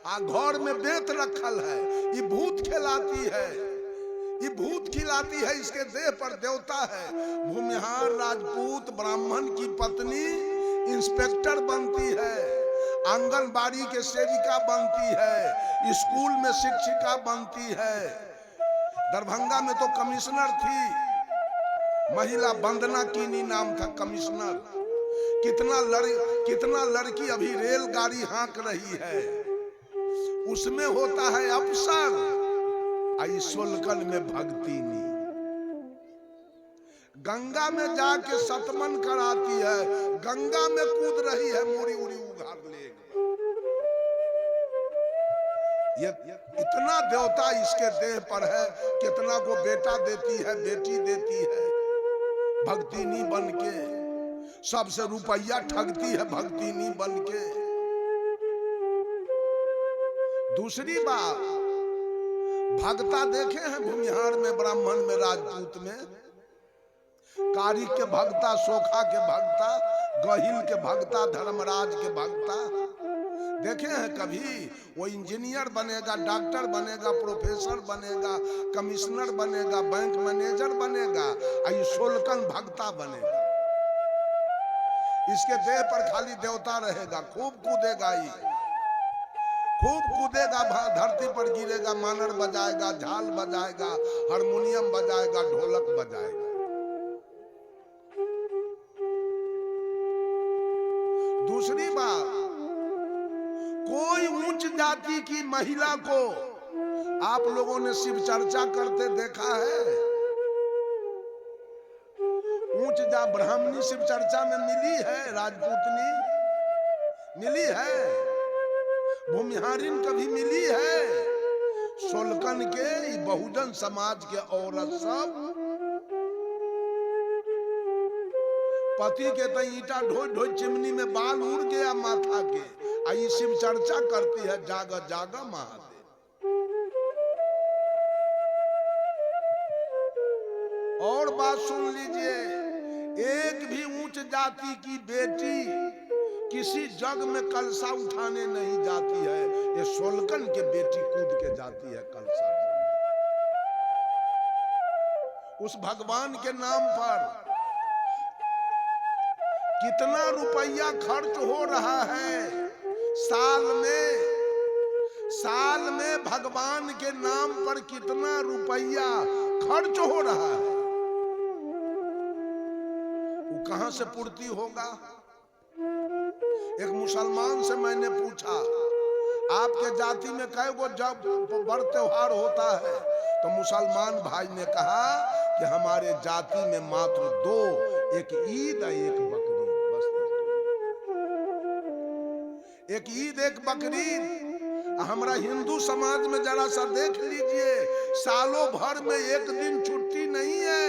आ घर में बेत रखल है, ये भूत खिलाती है, ये भूत खिलाती है, इसके देह पर देवता है। भूमिहार राजपूत ब्राह्मण की पत्नी इंस्पेक्टर बनती है, आंगनबाड़ी के सेविका बनती है, स्कूल में शिक्षिका बनती है। दरभंगा में तो कमिश्नर थी, महिला वंदना कीनी नाम था कमिश्नर। कितना लड़की अभी रेलगाड़ी हाँक रही है, उसमें होता है अफसर। आई सोलकन में भक्ति नी, गंगा में जाके सतमन कराती है, गंगा में कूद रही है, मोरी उड़ी उघार ले। ये इतना देवता इसके देह पर है, कितना को बेटा देती है, बेटी देती है, भक्तिनी बन के सबसे रुपया ठगती है, भक्तिनी बन के। दूसरी बात, भक्ता देखे हैं भूमिहार में, ब्राह्मण में, राजपूत में, कारी के भक्ता, सोखा के भक्ता, गहिल के भक्ता, धर्मराज के भक्ता देखे हैं कभी? वो इंजीनियर बनेगा, डॉक्टर बनेगा, प्रोफेसर बनेगा, कमिश्नर बनेगा, बैंक मैनेजर बनेगा, आई सोलकन भक्ता बनेगा। इसके देह पर खाली देवता रहेगा, खूब कूदेगा, ये खूब कूदेगा, धरती पर गिरेगा, मानर बजाएगा, झाल बजाएगा, हारमोनियम बजाएगा, ढोलक बजाएगा। दूसरी बात, कोई उच्च जाति की महिला को आप लोगों ने शिव चर्चा करते देखा है? उच्च जाति ब्राह्मणी शिव चर्चा में मिली है, राजपूतनी मिली है, भूमिहारिन कभी मिली है? सोलकन के बहुजन समाज के औरत सब पति के तो ईटा ढोई ढोई चिमनी में बाल उड़ गया माथा के, आई शिव चर्चा करती है, जागा जागा महादेव। और बात सुन लीजिए, एक भी उच्च जाति की बेटी किसी जग में कलशा उठाने नहीं जाती है, ये सोलकन के बेटी कूद के जाती है कलशा। उस भगवान के नाम पर कितना रुपया खर्च हो रहा है साल में भगवान के नाम पर कितना रुपया खर्च हो रहा है, वो कहां से पूर्ति होगा? एक मुसलमान से मैंने पूछा, आपके जाति में कै गो जब बड़ त्योहार होता है? तो मुसलमान भाई ने कहा कि हमारे जाति में मात्र दो, एक ईद और एक बकरीद, बस एक ईद एक बकरीद। हमारा हिंदू समाज में जरा सा देख लीजिए, सालों भर में एक दिन छुट्टी नहीं है।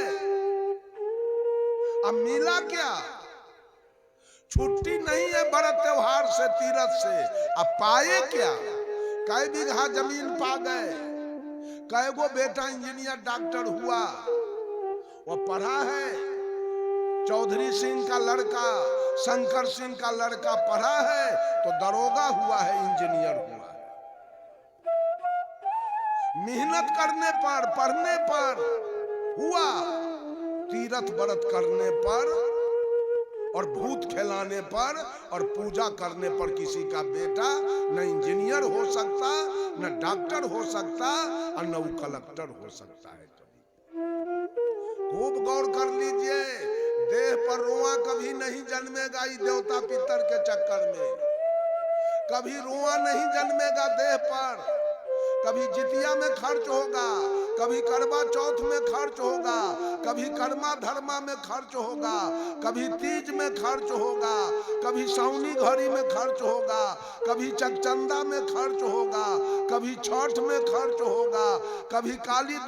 अब मिला क्या? छुट्टी नहीं है बड़ा त्योहार से, तीरथ से, अब पाए क्या? कै बीघा जमीन पा गए, कै गो बेटा इंजीनियर डॉक्टर हुआ, वो पढ़ा है, चौधरी सिंह का लड़का, शंकर सिंह का लड़का पढ़ा है तो दरोगा हुआ है, इंजीनियर हुआ है। मेहनत करने पर, पढ़ने पर हुआ, तीरथ व्रत करने पर और भूत खिलाने पर और पूजा करने पर किसी का बेटा न इंजीनियर हो सकता, न डॉक्टर हो सकता और न वो कलेक्टर हो सकता है। खूब गौर कर लीजिए, देह पर रोआ कभी नहीं जन्मेगा ये देवता पितर के चक्कर में, कभी रोआ नहीं जन्मेगा देह पर। कभी जितिया में खर्च होगा, कभी करवा चौथ में खर्च होगा, कभी कर्मा धर्मा में खर्च होगा, कभी तीज में खर्च होगा, कभी सौनी घड़ी में खर्च होगा, कभी चकचंदा में खर्च होगा, कभी छठ में खर्च होगा, कभी काली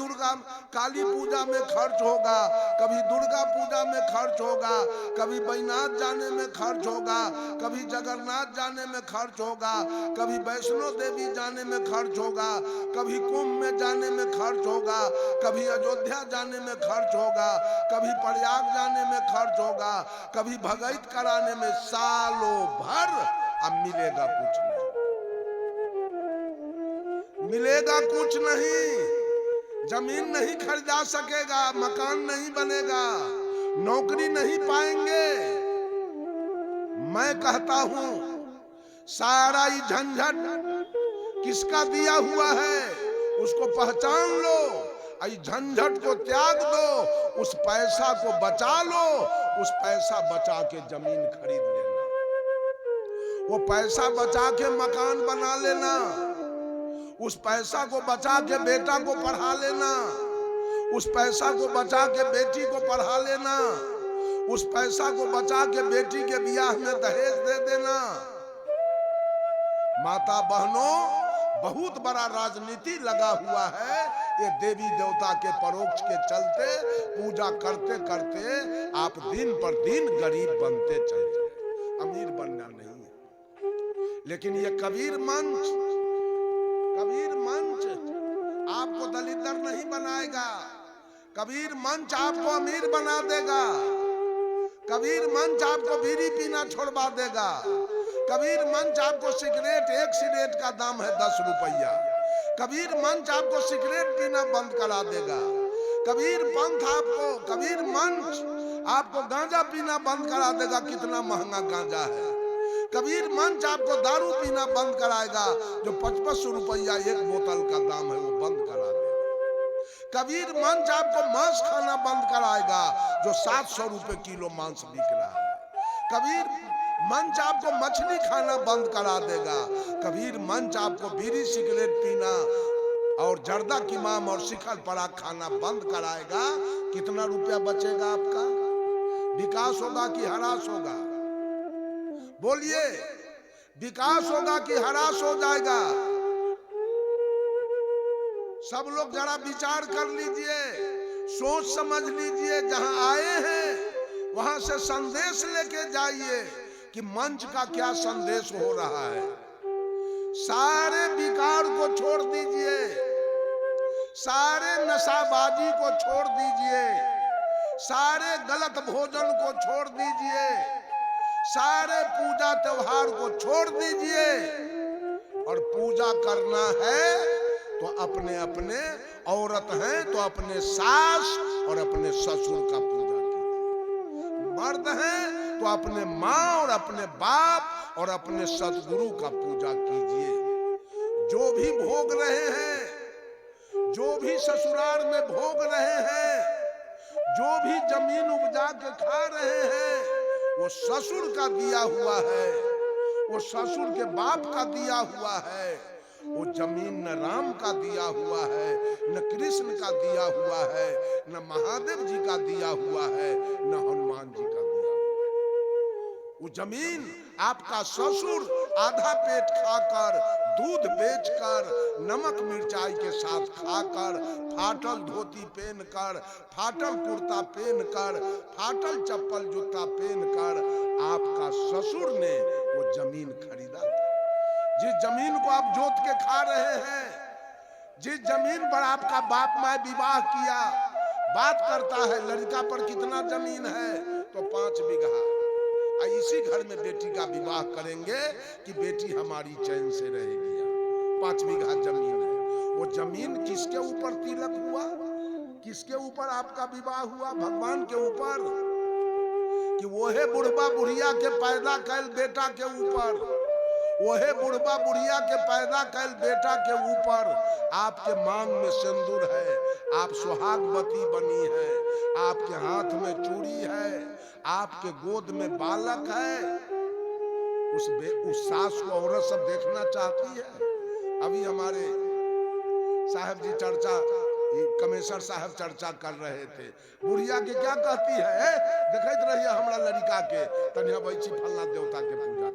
पूजा में खर्च होगा, कभी दुर्गा पूजा में खर्च होगा, कभी बैजनाथ जाने में खर्च होगा, कभी जगन्नाथ जाने में खर्च होगा, कभी वैष्णो देवी जाने में खर्च होगा, कभी कुंभ में जाने में खर्च होगा, कभी अयोध्या जाने में खर्च होगा, कभी प्रयाग जाने में खर्च होगा, कभी भगत कराने में, सालों भर अब मिलेगा कुछ नहीं। मिलेगा कुछ नहीं, जमीन नहीं खरीदा सकेगा, मकान नहीं बनेगा, नौकरी नहीं पाएंगे। मैं कहता हूं सारा ही झंझट किसका दिया हुआ है उसको पहचान लो, इस झंझट को त्याग दो, उस पैसा को बचा लो, उस पैसा बचा के जमीन खरीद लेना, वो पैसा बचा के मकान बना लेना, उस पैसा को बचा के बेटा को पढ़ा लेना, उस पैसा को बचा के बेटी को पढ़ा लेना, उस पैसा को बचा के बेटी के ब्याह में दहेज दे देना। माता बहनों, बहुत बड़ा राजनीति लगा हुआ है, ये देवी देवता के परोक्ष के चलते पूजा करते करते आप दिन पर दिन गरीब बनते चले, अमीर बनना नहीं है। लेकिन ये कबीर मंच आपको दलित नहीं बनाएगा, कबीर मंच आपको अमीर बना देगा, कबीर मंच आपको बीड़ी पीना छोड़वा देगा, कबीर मंच आपको सिगरेट, एक सिगरेट का दाम है 10 रुपया, कबीर मंच आपको सिगरेट पीना बंद करा देगा, कबीर मंच आपको गांजा पीना बंद करा देगा, कितना महंगा गांजा है। कबीर मंच आपको दारू पीना बंद कराएगा, जो 55 रुपया एक बोतल का दाम है वो बंद करा देगा। कबीर मंच आपको मांस खाना बंद कराएगा, जो 700 रुपए किलो मांस बिक रहा है। कबीर मंच आपको मछली खाना बंद करा देगा, कबीर मंच आपको बीड़ी सिगरेट पीना और जर्दा किमाम और शिखर पराग खाना बंद कराएगा। कितना रुपया बचेगा आपका? विकास होगा कि हरास होगा? बोलिए, विकास होगा कि हरास हो जाएगा? सब लोग जरा विचार कर लीजिए, सोच समझ लीजिए, जहां आए हैं वहां से संदेश लेके जाइए कि मंच का क्या संदेश हो रहा है। सारे विकार को छोड़ दीजिए, सारे नशाबाजी को छोड़ दीजिए, सारे गलत भोजन को छोड़ दीजिए, सारे पूजा त्योहार को छोड़ दीजिए, और पूजा करना है तो अपने अपने, औरत हैं तो अपने सास और अपने ससुर का पूजा कीजिए, मर्द हैं तो अपने माँ और अपने बाप और अपने सतगुरु का पूजा कीजिए। जो भी भोग रहे हैं, जो भी ससुराल में भोग रहे हैं, जो भी जमीन उपजा के खा रहे हैं, वो ससुर का दिया हुआ है, वो ससुर के बाप का दिया हुआ है। वो जमीन न राम का दिया हुआ है, न कृष्ण का दिया हुआ है, न महादेव जी का दिया हुआ है, न हनुमान जी का दिया हुआ है। वो जमीन आपका ससुर आधा पेट खाकर, दूध बेचकर, नमक मिर्चाई के साथ खाकर, फाटल धोती पहनकर, फाटल कुर्ता पहनकर, फाटल चप्पल जूता पहनकर आपका ससुर ने वो जमीन खरीदा था। जिस जमीन को आप जोत के खा रहे हैं, जिस जमीन पर आपका बाप माँ विवाह किया, बात करता है लड़का पर कितना जमीन है, तो 5 बीघा, इसी घर में बेटी का विवाह करेंगे कि बेटी हमारी चैन से रहेगी। 5 बीघा जमीन है, वो जमीन किसके ऊपर तिलक हुआ, किसके ऊपर आपका विवाह हुआ? भगवान के ऊपर, कि वो है बुढ़बा बुढ़िया के पैदा कैल बेटा के ऊपर, वो है बुढ़बा बुढ़िया के पैदा कैल बेटा के ऊपर आपके मांग में सिंदूर है, आप सुहागवती बनी है, आपके हाथ में चूड़ी है, आपके गोद में बालक है। उस सास को औरत सब देखना चाहती है। अभी हमारे साहब जी चर्चा, कमेश्वर साहब चर्चा कर रहे थे, बुढ़िया के क्या कहती है, देखते रहिए हमरा लड़का के, तनिया बैठी फलना देवता के पूजा